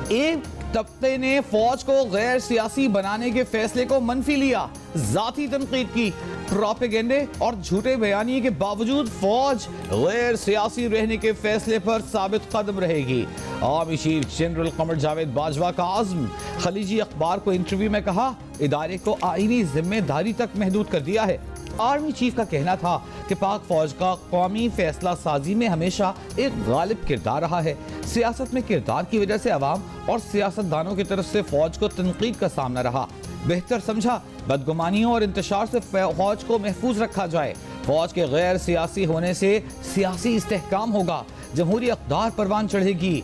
एक तबके ने फौज को गैर सियासी बनाने के फैसले को मनफी लिया, जाती तनकीद की। प्रोपेगेंडे और झूठे बयानी के बावजूद फौज गैर सियासी रहने के फैसले पर साबित कदम रहेगी। Army chief general Qamar Javed Bajwa का आज़म। खलीजी अखबार को इंटरव्यू में कहा, इदारे को आईनी जिम्मेदारी तक महदूद कर दिया है। आर्मी चीफ का कहना था कि पाक फौज का कौमी फैसला साजी में हमेशा एक गालिब किरदार रहा है। सियासत में किरदार की वजह से अवाम और सियासतदानों की तरफ से फौज को तनकीद का सामना रहा। बेहतर समझा बदगुमानियों और इंतशार से फौज को महफूज रखा जाए। फौज के गैर सियासी होने से सियासी इस्तेहकाम होगा, जमहूरी अक़दार परवान चढ़ेगी।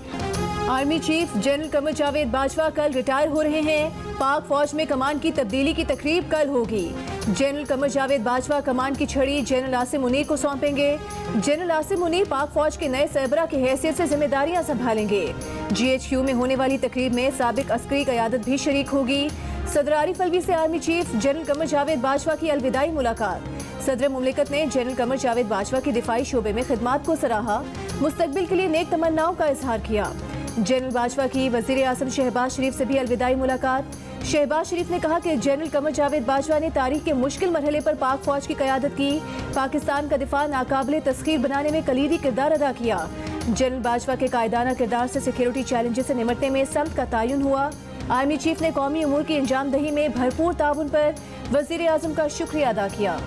Army chief general Qamar Javed Bajwa कल रिटायर हो रहे हैं। पाक फौज में कमान की तब्दीली की तकरीब कल होगी। जनरल कमर जावेद बाजवा कमान की छड़ी जनरल आसिम मुनीर को सौंपेंगे। जनरल आसिम मुनीर पाक फौज के नए सरबरा की हैसियत से जिम्मेदारियां संभालेंगे। GHQ में होने वाली तकरीब में साबिक अस्करी क़यादत भी शरीक होगी। सदर आरिफ अलवी से army chief general Qamar Javed Bajwa की अलविदाई मुलाकात। सदर मुमलिकत ने जनरल कमर जावेद बाजवा की दिफाई शोबे में खिदमात को सराहा, मुस्तकबिल के लिए नेक तमन्नाओं का इजहार किया। जनरल बाजवा की वजीर आज़म शहबाज शरीफ से भी अलविदाई मुलाकात। शहबाज शरीफ ने कहा कि जनरल कमर जावेद बाजवा ने तारीख के मुश्किल मरहले पर पाक फौज की क़यादत की, पाकिस्तान का दिफा नाकाबिले तस्खीर बनाने में कलीदी किरदार अदा किया। जनरल बाजवा के कायदाना किरदार से सिक्योरिटी चैलेंजेस से निमटने में सख्त का तयन हुआ। आर्मी चीफ ने कौमी उमूर की अंजामदही में भरपूर ताउन पर वजीर आज़म का शुक्रिया अदा किया।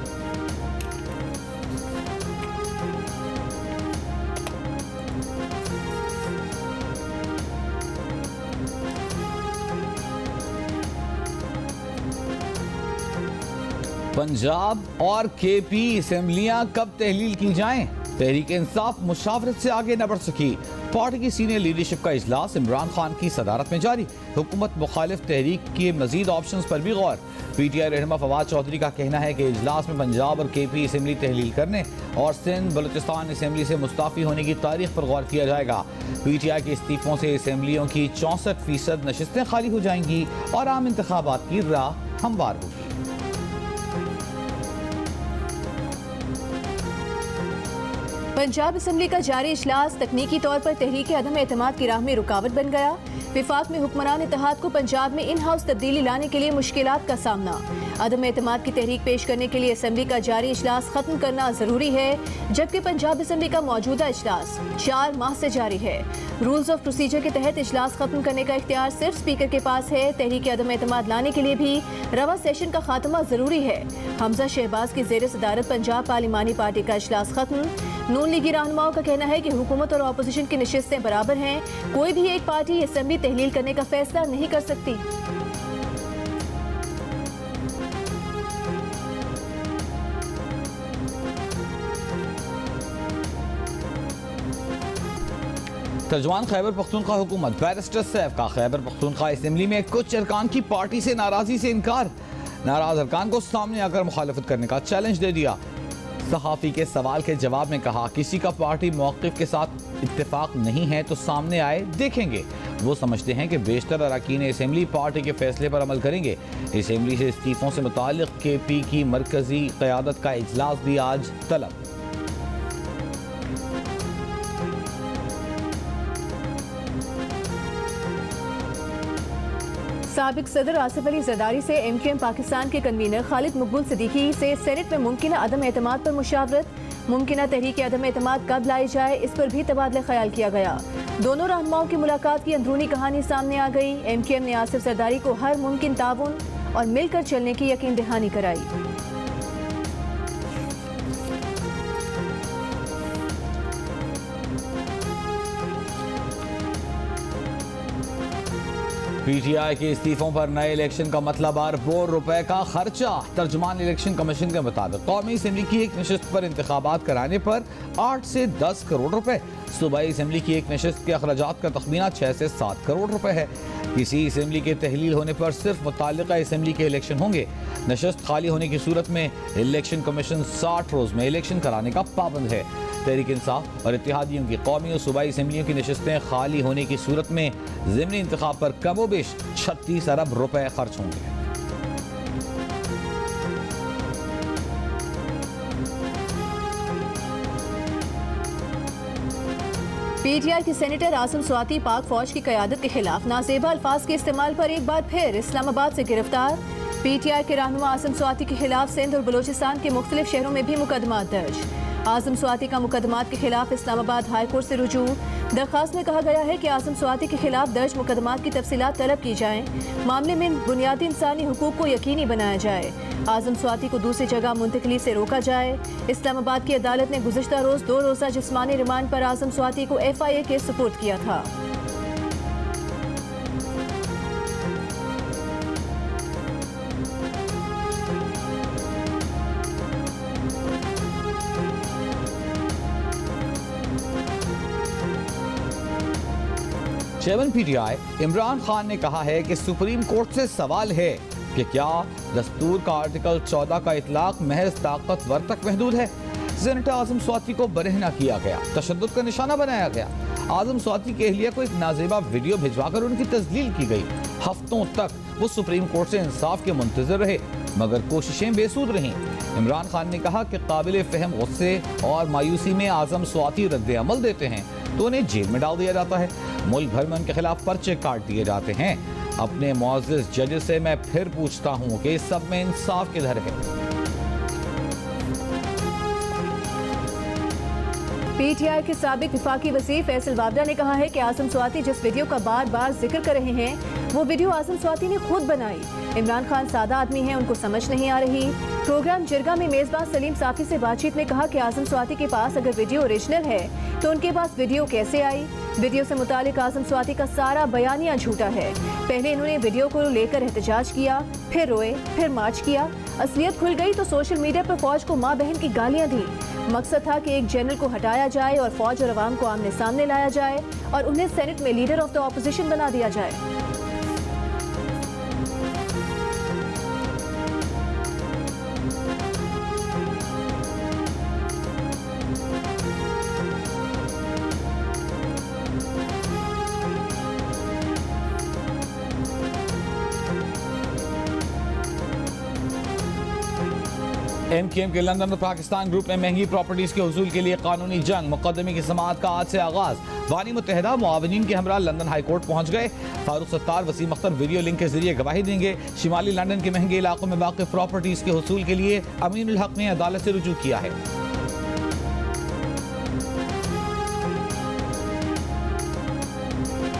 पंजाब और KP असेंबलियां कब तहलील की जाएं? तहरीक इंसाफ मुशावरत से आगे न बढ़ सकी। पार्टी की सीनियर लीडरशिप का इजलास इमरान खान की सदारत में जारी। हुकूमत मुखालिफ तहरीक के मजीद ऑप्शंस पर भी गौर। PTI रहनुमा फवाद चौधरी का कहना है कि इजलास में पंजाब और KP असेंबली तहलील करने और सिंध बलूचिस्तान असेंबली से मुस्ताफ़ी होने की तारीख पर गौर किया जाएगा। PTI के इस्तीफों से असेंबलियों की 64% नशिस्तें खाली हो जाएंगी और आम इंतखाबात की राह हमवार होगी। पंजाब असेंबली का जारी इजलास तकनीकी तौर पर तहरीक अदम एतमाद की राह में रुकावट बन गया। विफाक में हुक्मरान इत्तेहाद को पंजाब में इन हाउस तब्दीली लाने के लिए मुश्किलात का सामना। अदम एतमाद की तहरीक पेश करने के लिए असेंबली का जारी इजलास खत्म करना जरूरी है, जबकि पंजाब असेंबली का मौजूदा इजलास 4 माह से जारी है। रूल्स ऑफ प्रोसीजर के तहत इजलास खत्म करने का इख्तियार सिर्फ स्पीकर के पास है। तहरीक अदम एतमाद लाने के लिए भी रवा सेशन का खात्मा जरूरी है। हमजा शहबाज की जेर सदारत पंजाब पार्लिमानी पार्टी का इजलास खत्म। नून लीगी रहनुमाओं का कहना है कि हुकूमत और अपोजिशन की नशिस्तें बराबर हैं, कोई भी एक पार्टी असेंबली तहलील करने का फैसला नहीं कर सकती। तर्जुमान खैबर पख्तूनख्वा हुकूमत बैरिस्टर सैफ का खैबर पख्तूनख्वा असेंबली में कुछ अरकान की पार्टी से नाराजगी से इनकार। नाराज अरकान को सामने आकर मुखालफत करने का चैलेंज दे दिया। सहाफ़ी के सवाल के जवाब में कहा, किसी का पार्टी मौक़िफ़ के साथ इत्तेफाक नहीं है तो सामने आए, देखेंगे। वो समझते हैं कि बेशतर अरकान असेंबली पार्टी के फैसले पर अमल करेंगे। असेंबली से इस्तीफ़ों से मुताल्लिक़ KP की मरकज़ी क़यादत का इजलास भी आज तलब। साबिक सदर आसिफ अली जरदारी से MQM पाकिस्तान के कन्वीनर खालिद मकबूल सिद्दीकी से सेनेट में मुमकिना अदम एतमाद पर मुशावरत। मुमकिना तहरीक अदम एतमाद कब लाई जाए, इस पर भी तबादला ख्याल किया गया। दोनों रहनुमाओं की मुलाकात की अंदरूनी कहानी सामने आ गई। MQM ने आसिफ जरदारी को हर मुमकिन ताउन और मिलकर चलने की यकीन दहानी कराई। PTI के इस्तीफों पर नए इलेक्शन का मतलब अरबों रुपए का खर्चा। तर्जुमान इलेक्शन कमीशन के मुताबिक कौमी असेंबली की एक नशिस्त पर इंतखाबात कराने पर 8 से 10 करोड़ रुपए, सूबाई असेंबली की एक नशिस्त के अखराजात का तखमीना 6 से 7 करोड़ रुपए है। किसी असेंबली के तहलील होने पर सिर्फ मुताल्लिका असेंबली के इलेक्शन होंगे। नशिस्त खाली होने की सूरत में इलेक्शन कमीशन 60 रोज में इलेक्शन कराने का पाबंद है। तहरीक इंसाफ और इत्तेहादियों की कौमी और सूबाई असेंबलियों की नशिस्तें खाली होने की सूरत में ज़िमनी इंतखाब पर कमोबेश 36 अरब रुपए खर्च होंगे। पीटीआई के सेनेटर आसिम स्वाति पाक फौज की क़यादत के खिलाफ नाजेबा अल्फाज के इस्तेमाल पर एक बार फिर इस्लामाबाद से गिरफ्तार। पीटीआई के रहनुमा आसिम स्वाति के खिलाफ सिंध और बलोचिस्तान के मुख्तलिफ शहरों में भी मुकदमात दर्ज। आसिम स्वाति का मुकदमात के खिलाफ इस्लामाबाद हाई कोर्ट से रुजू। दरखास्त में कहा गया है कि आसिम स्वाति के खिलाफ दर्ज मुकदमात की तफसीलात तलब की जाएं। मामले में बुनियादी इंसानी हुकूक को यकीनी बनाया जाए। आसिम स्वाति को दूसरी जगह मुंतकली से रोका जाए। इस्लामाबाद की अदालत ने गुज़िश्ता रोज 2 रोज़ा जिस्मानी रिमांड पर आसिम स्वाति को FIA के सुपुर्द किया था। चेयरमैन पीटीआई इमरान खान ने कहा है कि सुप्रीम कोर्ट से सवाल है कि क्या दस्तूर का आर्टिकल 14 का इतलाक महज ताकतवर तक महदूद है। सेनेटर आज़म स्वाति को बरहना किया गया, तशद्दुद का निशाना बनाया गया। आज़म स्वाति के अहलिया को एक नाजेबा वीडियो भिजवाकर उनकी तस्लील की गई। हफ्तों तक वो सुप्रीम कोर्ट से इंसाफ के मुंतजर रहे, मगर कोशिशें बेसूद रहीं। इमरान खान ने कहा कि काबिल फहम गुस्से और मायूसी में आज़म स्वाति रद्द अमल देते हैं तो उन्हें जेल में डाल दिया जाता है। मुल्क भर में उनके खिलाफ पर्चे काट दिए जाते हैं। अपने मुअज़्ज़िज़ जज से मैं फिर पूछता हूँ कि इस सब में इंसाफ किधर है। पीटीआई के साबिक विफाकी वज़ीर फैसल वाबड़ा ने कहा है कि आसिम स्वाति जिस वीडियो का बार बार जिक्र कर रहे हैं वो वीडियो आसिम स्वाति ने खुद बनाई। इमरान खान सादा आदमी हैं, उनको समझ नहीं आ रही। प्रोग्राम जिरगा में मेजबान सलीम साफी से बातचीत में कहा कि आसिम स्वाति के पास अगर वीडियो ओरिजिनल है तो उनके पास वीडियो कैसे आई। वीडियो से मुतालिक आसिम स्वाति का सारा बयानिया झूठा है। पहले इन्होंने वीडियो को लेकर एहतजाज किया, फिर रोए, फिर मार्च किया। असलियत खुल गई तो सोशल मीडिया पर फौज को माँ बहन की गालियां दी। मकसद था कि एक जनरल को हटाया जाए और फौज और अवाम को आमने सामने लाया जाए और उन्हें सेनेट में लीडर ऑफ द ऑपोजिशन बना दिया जाए। MKM के लंदन और पाकिस्तान ग्रुप में महंगी प्रॉपर्टीज के हुसूल के लिए कानूनी जंग। मुकदमे की समाअत का आज से आगाज। बानी मुत्तहिदा मुआविनीन के हमरा लंदन हाई कोर्ट पहुंच गए। फारूक सत्तार, वसीम अख्तर वीडियो लिंक के जरिए गवाही देंगे। शिमाली लंदन के महंगे इलाकों में वाक़ प्रॉपर्टीज के हुसूल के लिए अमीनुल हक ने अदालत से रुजू किया है।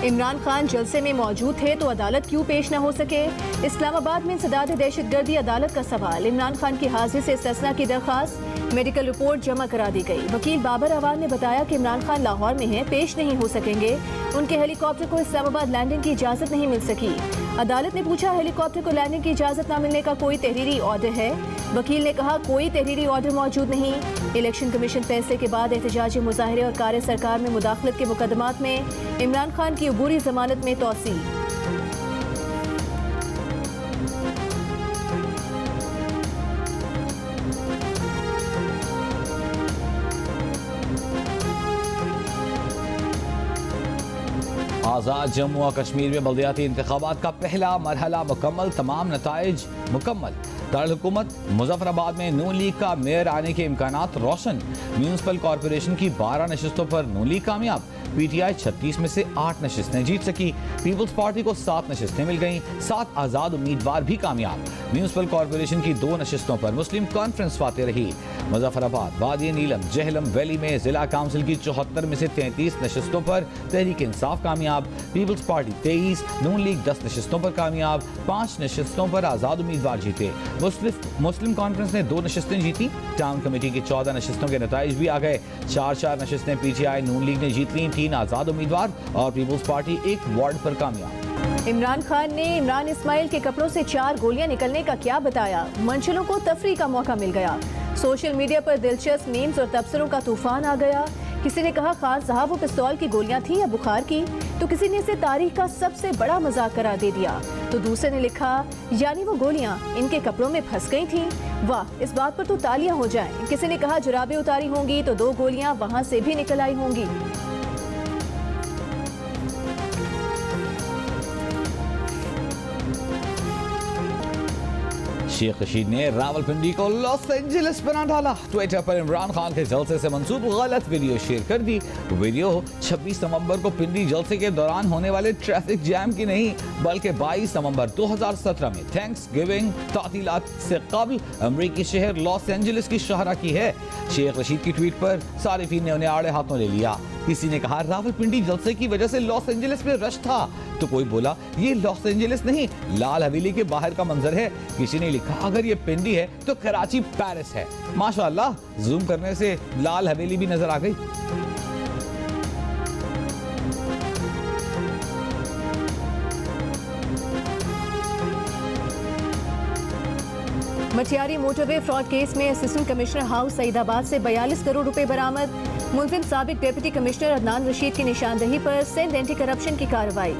इमरान खान जलसे में मौजूद थे तो अदालत क्यों पेश न हो सके। इस्लामाबाद में इंसदाद दहशतगर्दी अदालत का सवाल। इमरान खान की हाजिरी से इस्तिस्ना की दरखास्त। मेडिकल रिपोर्ट जमा करा दी गई। वकील बाबर अवान ने बताया कि इमरान खान लाहौर में हैं, पेश नहीं हो सकेंगे। उनके हेलीकॉप्टर को इस्लामाबाद लैंडिंग की इजाजत नहीं मिल सकी। अदालत ने पूछा हेलीकॉप्टर को लैंडिंग की इजाजत न मिलने का कोई तहरीरी ऑर्डर है। वकील ने कहा कोई तहरीरी ऑर्डर मौजूद नहीं। इलेक्शन कमीशन फैसले के बाद एहतजाजी मुजाहरे और कार्य सरकार में मुदाखलत के मुकदमात में इमरान खान की अबूरी जमानत में तोसी। आज़ाद जम्मू और कश्मीर में बल्दियाती इंतखाबात का पहला मरहला मुकम्मल, तमाम नताइज मुकम्मल। दारुल-हुकूमत मुजफ्फराबाद में नून लीग का मेयर आने के इम्कानात रोशन। म्यूनिसिपल कॉरपोरेशन की 12 नशिस्तों पर नून लीग कामयाब। पीटीआई 36 में से 8 नशिस्तें जीत सकी। पीपल्स पार्टी को 7 नशिस्तें मिल गईं। 7 आज़ाद उम्मीदवार भी कामयाब। म्यूनिसिपल कॉरपोरेशन की 2 नशिस्तों पर मुस्लिम कॉन्फ्रेंस फाते रही। मुजफ्फराबाद, वादी नीलम, जहलम वैली में जिला काउंसिल की 74 में से 33 नशिस्तों पर तहरीक इंसाफ कामयाब। पीपल्स पार्टी 23, नून लीग 10 नशिस्तों पर कामयाब। 5 नशिस्तों पर आज़ाद उम्मीदवार जीते। मुस्लिम कॉन्फ्रेंस ने 2 नशिस्तें जीती। टाउन कमेटी की 14 नशिस्तों के नताइज भी आ गए। 4 नशिस्तें पीटीआई नून लीग ने जीत ली। 3 आज़ाद उम्मीदवार और पीपल्स पार्टी 1 वार्ड पर कामयाब। इमरान खान ने इमरान इस्माइल के कपड़ों से 4 गोलियां निकलने का क्या बताया। मंचलों को तफरी का मौका मिल गया। सोशल मीडिया पर दिलचस्प मीम्स और तबसरों का तूफान आ गया। किसी ने कहा खान साहब वो पिस्तौल की गोलियां थी या बुखार की, तो किसी ने इसे तारीख का सबसे बड़ा मजाक करार दे दिया। तो दूसरे ने लिखा यानी वो गोलियां इनके कपड़ों में फंस गई थी। वाह, इस बात पर तो तालियां हो जाएं। किसी ने कहा जुराबें उतारी होंगी तो 2 गोलियां वहां से भी निकल आई होंगी। शेख रशीद ने रावलपिंडी को लॉस एंजलिस बना डाला। ट्विटर पर इमरान खान के जलसे से मंसूब गलत वीडियो शेयर कर दी। वीडियो 26 नवंबर को पिंडी जलसे के दौरान होने वाले ट्रैफिक जैम की नहीं बल्कि 22 नवंबर 2017 में थैंक्स गिविंग तातीलात से कबल अमरीकी शहर लॉस एंजलिस की शाहरा की है। शेख रशीद की ट्वीट पर सारिफीन ने उन्हें आड़े हाथों ले लिया। किसी ने कहा रावलपिंडी जलसे की वजह से लॉस एंजलिस में रश था, तो कोई बोला ये लॉस एंजलिस नहीं लाल हवेली के बाहर का मंजर है। किसी ने लिखा अगर ये पिंडी है तो कराची पेरिस है। माशाअल्लाह जूम करने से लाल हवेली भी नजर आ गई। मटियारी मोटरवे फ्रॉड केस में असिस्टेंट कमिश्नर हाउस सईदाबाद से 42 करोड़ रुपए बरामद। मुलजिम साबिक डिप्टी कमिश्नर अदनान रशीद की निशानदही पर सिंध एंटी करप्शन की कार्रवाई।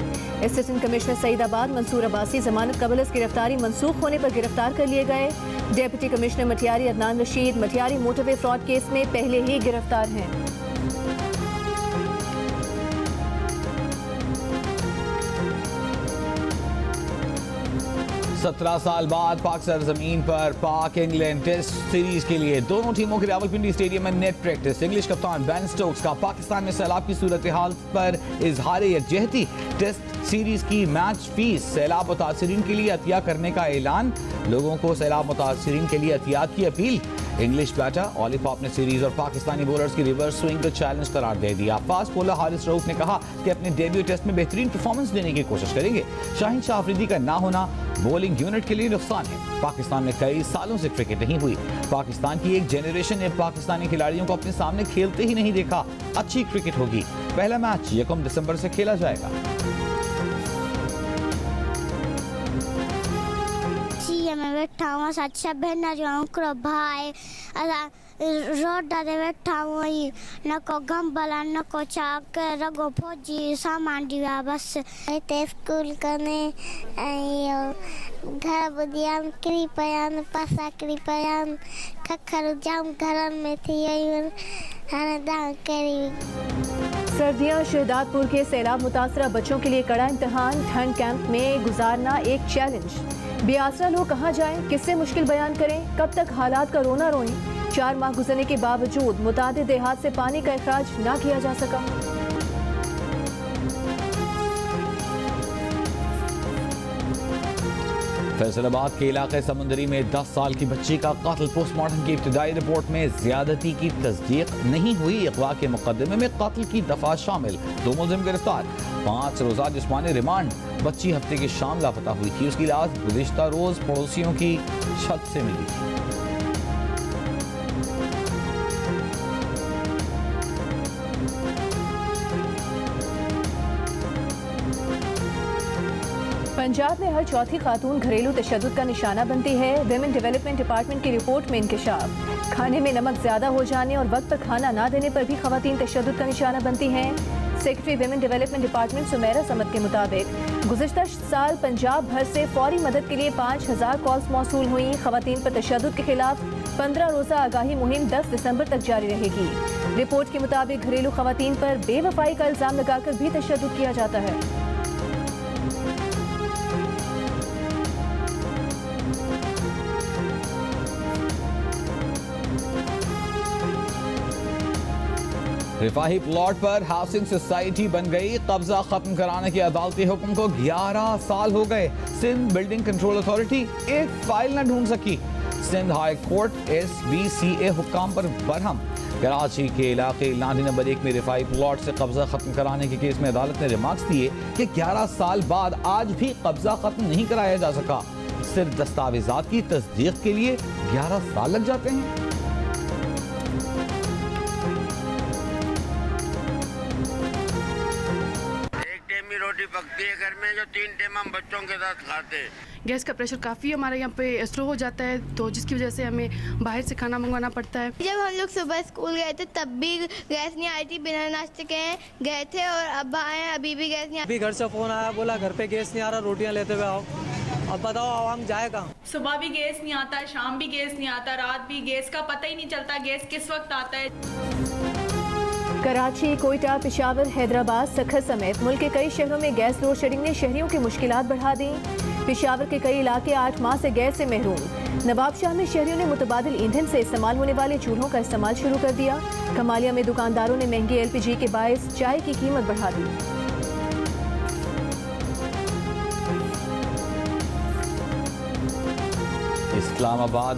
असिस्टेंट कमिश्नर सईदाबाद मंसूर अब्बासी जमानत कबल गिरफ्तारी मंसूख होने पर गिरफ्तार कर लिए गए। Deputy commissioner Matiari Adnan Rashid Matiari motorway fraud case में पहले ही गिरफ्तार हैं। 17 साल बाद पाक सरजमीन पर पाक इंग्लैंड टेस्ट सीरीज के लिए दोनों टीमों की रावलपिंडी स्टेडियम में नेट प्रैक्टिस। इंग्लिश कप्तान बेन स्टोक्स का पाकिस्तान में सैलाब की सूरत हाल पर इजहार यकजहती। टेस्ट सीरीज की मैच फीस सैलाब मुतासरीन के लिए अतिया करने का ऐलान। लोगों को सैलाब मुतासरीन के लिए एहतियात की अपील। इंग्लिश बैटर ऑली पॉप ने सीरीज और पाकिस्तानी बॉलर्स की रिवर्स स्विंग को चैलेंज करार दे दिया। फास्ट बॉलर हारिस रऊफ ने कहा कि अपने डेब्यू टेस्ट में बेहतरीन परफॉर्मेंस देने की कोशिश करेंगे। शाहीन शाह अफरीदी का ना होना बॉलिंग यूनिट के लिए नुकसान है। पाकिस्तान में कई सालों से क्रिकेट नहीं हुई। पाकिस्तान की एक जनरेशन ने पाकिस्तानी खिलाड़ियों को अपने सामने खेलते ही नहीं देखा। अच्छी क्रिकेट होगी। पहला मैच 1 दिसंबर से खेला जाएगा। बैठा हूँ अच्छा बहना जो भाई रोड डाले बैठा हूँ न को गम बला न को चाक रगो फौजी सामान दिया बस स्कूल करने घर बुदियाम कृपयान पासा कृपयान खखर जाम घर में थी दान करी। सर्दियां शहदादपुर के सैलाब मुतासरा बच्चों के लिए कड़ा इम्तिहान। ठंड कैंप में गुजारना एक चैलेंज। बेआसरा लोग कहाँ जाएं, किससे मुश्किल बयान करें, कब तक हालात का रोना रोएं। 4 माह गुजरने के बावजूद मुतादिद देहात से पानी का अखराज ना किया जा सका। फैसलाबाद के इलाके समुंदरी में 10 साल की बच्ची का कत्ल। पोस्टमार्टम की इब्तिदाई रिपोर्ट में ज्यादती की तस्दीक नहीं हुई। अगवा के मुकदमे में कत्ल की दफा शामिल। 2 मुलजिम गिरफ्तार। 5 रोजा जिस्मानी रिमांड। बच्ची हफ्ते की शाम लापता हुई थी। उसकी लाश गुज़िश्ता रोज पड़ोसियों की छत से मिली थी। पंजाब में हर चौथी खातून घरेलू तशद्दुद का निशाना बनती है। विमेन डेवलपमेंट डिपार्टमेंट की रिपोर्ट में इंकशाफ। खाने में नमक ज्यादा हो जाने और वक्त पर खाना ना देने पर भी खवातीन तशद्दुद का निशाना बनती हैं। Secretary women development department Sumaira Samad के मुताबिक गुज़िश्ता साल पंजाब भर से फौरी मदद के लिए 5000 कॉल्स मौसूल हुई। खवातीन पर तशद्दुद के खिलाफ 15 रोज़ा आगाही मुहिम 10 दिसंबर तक जारी रहेगी। रिपोर्ट के मुताबिक घरेलू खवातीन पर बेवफाई का इल्जाम लगाकर भी तशद्दुद किया जाता है। रिफाही प्लॉट पर हाउसिंग सोसाइटी बन गई। कब्जा खत्म कराने के अदालती हुक्म को 11 साल हो गए। सिंध बिल्डिंग कंट्रोल अथॉरिटी एक फाइल न ढूंढ सकी। सिंध हाई कोर्ट SBCA हुक्म पर बरहम। कराची के इलाके लांडी नंबर 1 में रिफाही प्लॉट से कब्जा खत्म कराने के केस में अदालत ने रिमार्क्स दिए कि 11 साल बाद आज भी कब्जा खत्म नहीं कराया जा सका। सिर्फ दस्तावेजात की तस्दीक के लिए 11 साल लग जाते हैं। रोटी पकती है घर में जो 3 टाइम हम बच्चों के साथ खाते हैं। गैस का प्रेशर काफ़ी हमारे यहाँ पे स्लो हो जाता है, तो जिसकी वजह से हमें बाहर से खाना मंगवाना पड़ता है। जब हम लोग सुबह स्कूल गए थे तब भी गैस नहीं आई थी। बिना नाश्ते के गए थे और अब आए हैं, अभी भी गैस नहीं अभी घर से फोन आया, बोला घर पे गैस नहीं आ रहा, रोटियां लेते हुए आओ। अब बताओ आवाम जाए कहाँ? सुबह भी गैस नहीं आता, शाम भी गैस नहीं आता, रात भी गैस का पता ही नहीं चलता गैस किस वक्त आता है। कराची, कोयटा, पेशावर, हैदराबाद, सखर समेत मुल्क के कई शहरों में गैस लोड शेडिंग ने शहरियों की मुश्किलात बढ़ा दी। पेशावर के कई इलाके 8 माह से गैस से महरूम। नवाबशाह में शहरियों ने मुतबादिल ईंधन से इस्तेमाल होने वाले चूल्हों का इस्तेमाल शुरू कर दिया। कमालिया में दुकानदारों ने महंगी LPG के बायस चाय की कीमत बढ़ा दी। इस्लामाबाद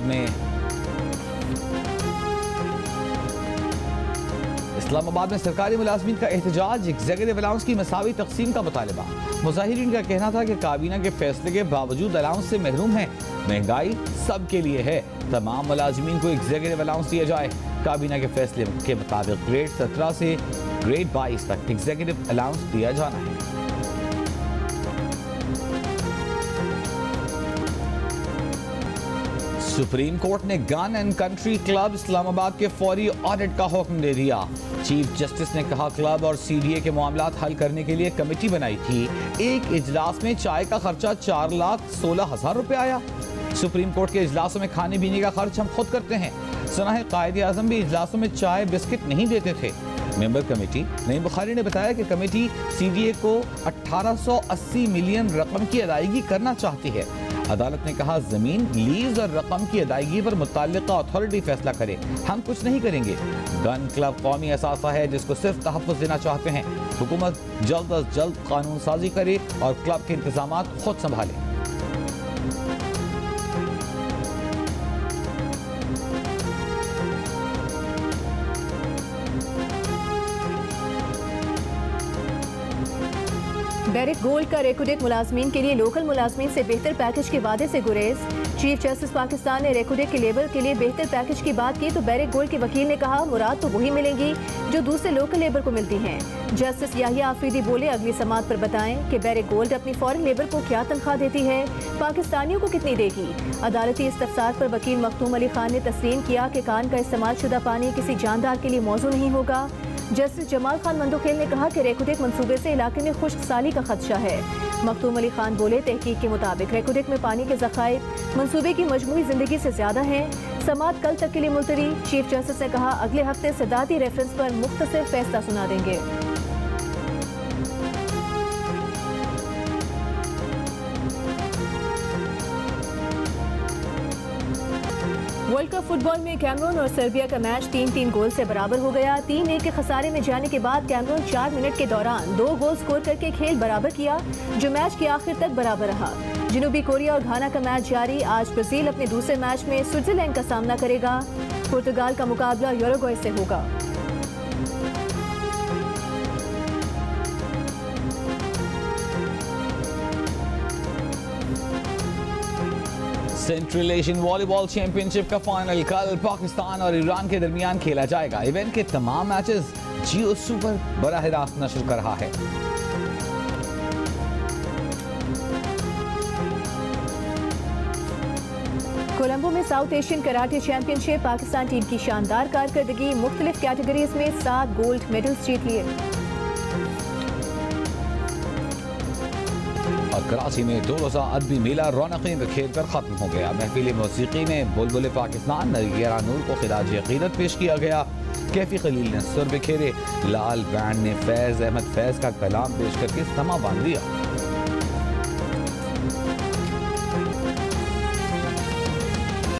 में सरकारी मुलाजमीन का एहतजाज, एग्जीक्यूटिव अलाउंस की मसावी तकसीम का मुतालबा। मुजाहिरीन का कहना था कि काबीना के फैसले के बावजूद अलाउंस से महरूम हैं। महंगाई सबके लिए है, तमाम मुलाजमीन को एग्जीक्यूटिव अलाउंस दिया जाए। काबीना के फैसले के मुताबिक ग्रेड 17 से ग्रेड 22 तक एग्जीक्यूटिव अलाउंस दिया जाना है। सुप्रीम कोर्ट ने gun and country club Islamabad के फौरी ऑडिट का हुक्म दे दिया। चीफ जस्टिस ने कहा, क्लब और CDA के मामलात हल करने के लिए कमेटी बनाई थी। एक इजलास में चाय का खर्चा 4,16,000 रुपए आया। सुप्रीम कोर्ट के इजलासों में खाने पीने का खर्च हम खुद करते हैं। सुना है कायदे आजम भी इजलासों में चाय बिस्किट नहीं देते थे। मेंबर कमेटी नईम बुखारी ने बताया कि कमेटी CDA को 1880 मिलियन रकम की अदायगी करना चाहती है। अदालत ने कहा, जमीन लीज और रकम की अदायगी पर मुताल्लिका अथॉरिटी फैसला करे, हम कुछ नहीं करेंगे। गन क्लब कौमी असासा है जिसको सिर्फ तहफ़्फ़ुज़ देना चाहते हैं। हुकूमत जल्द अज जल्द कानून साजी करे और क्लब के इंतजामात खुद संभाले। बैरिक गोल्ड का रेकोडेक मुलाजमीन के लिए लोकल मुलाजमीन से बेहतर पैकेज के वादे से गुरेज। चीफ जस्टिस पाकिस्तान ने रेकोडेक के लेबर के लिए बेहतर पैकेज की बात की तो बैरिक गोल्ड के वकील ने कहा, मुराद तो वही मिलेंगी जो दूसरे लोकल लेबर को मिलती हैं। जस्टिस याहिया आफरीदी बोले, अगली समात पर बताएं कि बैरिक गोल्ड अपनी फॉरेन लेबर को क्या तनख्वाह देती है, पाकिस्तानियों को कितनी देगी। अदालती इस्तफसार पर वकील मखदूम अली खान ने तस्लीम किया कि कान का इस्तेमाल शुदा पानी किसी जानदार के लिए मौजू नहीं होगा। जस्टिस जमाल खान मंदोखेल ने कहा कि रेकोडेक मंसूबे से इलाके में खुश्क साली का खदशा है। मखदूम अली खान बोले, तहकीक के मुताबिक रेकोडेक में पानी के ज़खायर मंसूबे की मजमूई जिंदगी से ज्यादा हैं। समात कल तक के लिए मुलतवी। चीफ जस्टिस ने कहा, अगले हफ्ते सदाती रेफरेंस पर मुख्तसर फैसला सुना देंगे। वर्ल्ड कप फुटबॉल में कैमरून और सर्बिया का मैच 3-3 गोल से बराबर हो गया। 3-1 के खसारे में जाने के बाद कैमरून 4 मिनट के दौरान 2 गोल स्कोर करके खेल बराबर किया, जो मैच के आखिर तक बराबर रहा। जनूबी कोरिया और घाना का मैच जारी। आज ब्राजील अपने दूसरे मैच में स्विट्जरलैंड का सामना करेगा। पुर्तगाल का मुकाबला यूरुग्वे से होगा। सेंट्रल एशियन वॉलीबॉल चैंपियनशिप का फाइनल कल पाकिस्तान और ईरान के दरमियान खेला जाएगा। इवेंट के तमाम मैचेस जियो सुपर बराह रास्त नशर कर रहा है। कोलंबो में south Asian karate championship, Pakistan team की शानदार कारकर्दगी, मुख्तलिफ कैटेगरीज में 7 गोल्ड मेडल्स जीत लिए। और कराची में 2 रोज़ा अदबी मेला रौनकें बिखेर कर खत्म हो गया। महफिल मौसीकी में बुलबुल पाकिस्तान नरगिरा नूर को खिराज अकीदत पेश किया गया। कैफी खलील ने सुर बिखेरे। लाल बैंड ने फैज़ अहमद फैज़ का कलाम पेश करके समा बांध दिया।